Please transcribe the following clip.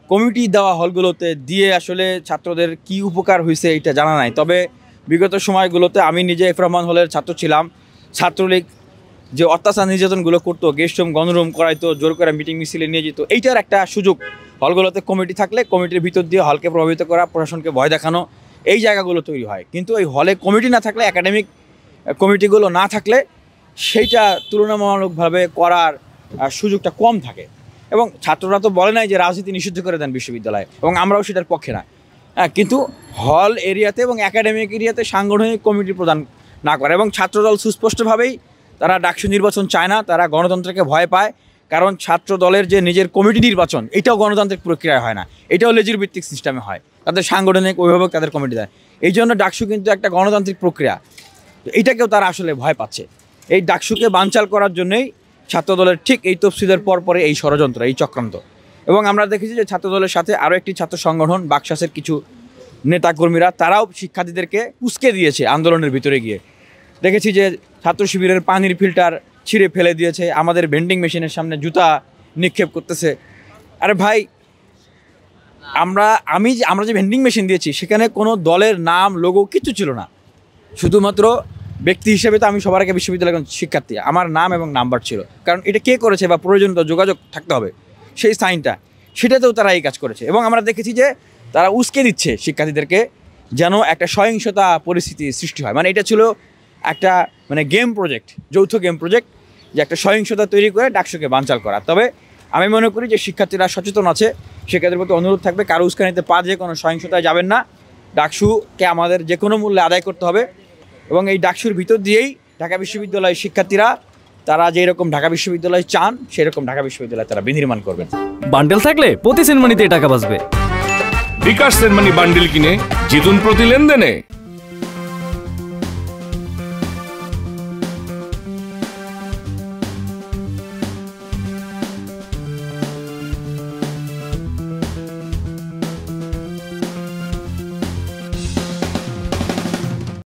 Committee দেওয়া হলগুলোতে দিয়ে আসলে ছাত্রদের কি উপকার হয়েছে এটা জানা নাই। তবে বিগত সময়গুলোতে আমি নিজে এফ রহমান হলের ছাত্র ছিলাম। ছাত্রলীগ যে অত্যাচার নির্যাতনগুলো করতো, গেস্ট রুম গণরুম করাইতো, জোর করে মিটিং মিছিলে নিয়ে যেত, এইটার একটা সুযোগ হলগুলোতে কমিটি থাকলে কমিটির ভিতর দিয়ে হলকে প্রভাবিত করা, প্রশাসনকে ভয় দেখানো, এই জায়গাগুলো তৈরি হয়। কিন্তু এই হলে কমিটি না থাকলে, একাডেমিক কমিটিগুলো না থাকলে সেইটা তুলনামূলকভাবে করার সুযোগটা কম থাকে। এবং ছাত্ররা তো বলে নাই যে রাজনীতি নিষিদ্ধ করে দেন বিশ্ববিদ্যালয়ে, এবং আমরাও সেটার পক্ষে না। কিন্তু হল এরিয়াতে এবং একাডেমিক এরিয়াতে সাংগঠনিক কমিটি প্রদান না করে, এবং ছাত্রদল সুস্পষ্টভাবেই তারা ডাকসু নির্বাচন চায় না, তারা গণতন্ত্রকে ভয় পায়। কারণ ছাত্র দলের যে নিজের কমিটি নির্বাচন, এটাও গণতান্ত্রিক প্রক্রিয়ায় হয় না, এটাও লেজির ভিত্তিক সিস্টেমে হয়, তাদের সাংগঠনিক অভিভাবক তাদের কমিটি দেয়। এই জন্য ডাকসু কিন্তু একটা গণতান্ত্রিক প্রক্রিয়া, এইটাকেও তারা আসলে ভয় পাচ্ছে। এই ডাকসুকে বানচাল করার জন্যই ছাত্রদলের ঠিক এই তফসিলের পরে এই ষড়যন্ত্র, এই চক্রান্ত। এবং আমরা দেখেছি যে ছাত্রদলের সাথে আরও একটি ছাত্র সংগঠন বাকশাসের কিছু নেতাকর্মীরা, তারাও শিক্ষার্থীদেরকে উস্কে দিয়েছে আন্দোলনের ভিতরে গিয়ে। দেখেছি যে ছাত্র শিবিরের পানির ফিল্টার ছিঁড়ে ফেলে দিয়েছে, আমাদের ভেন্ডিং মেশিনের সামনে জুতা নিক্ষেপ করতেছে। আরে ভাই, আমরা যে ভেন্ডিং মেশিন দিয়েছি সেখানে কোনো দলের নাম, লোগো কিছু ছিল না। শুধুমাত্র ব্যক্তি হিসেবে তো আমি সবার আগে বিশ্ববিদ্যালয়ের শিক্ষার্থী, আমার নাম এবং নাম্বার ছিল। কারণ এটা কে করেছে বা প্রয়োজনীয় যোগাযোগ থাকতে হবে সেই সাইনটা, সেটাতেও তারা এই কাজ করেছে। এবং আমরা দেখেছি যে তারা উস্কে দিচ্ছে শিক্ষার্থীদেরকে, যেন একটা সহিংসতা পরিস্থিতি সৃষ্টি হয়। মানে এটা ছিল একটা গেম প্রজেক্ট, যৌথ গেম প্রজেক্ট, যে একটা সহিংসতা তৈরি করে ডাকসুকে বানচাল করা। তবে আমি মনে করি যে শিক্ষার্থীরা সচেতন আছে, শিক্ষার্থীদের প্রতি অনুরোধ থাকবে, কারো উস্কানিতে পা দিয়ে কোনো সহিংসতায় যাবেন না। ডাকসুকে আমাদের যে কোনো মূল্যে আদায় করতে হবে। এবং এই ডাকসুর ভিতর দিয়েই ঢাকা বিশ্ববিদ্যালয়ের শিক্ষার্থীরা তারা যেরকম ঢাকা বিশ্ববিদ্যালয় চান, সেরকম ঢাকা বিশ্ববিদ্যালয় তারা বিনির্মাণ করবেন। বান্ডেল থাকলে প্রতি সেনমানিতে টাকা বাঁচবে। বিকাশ সেনমানি বান্ডেল কিনে জিতুন প্রতি লেনদেনে।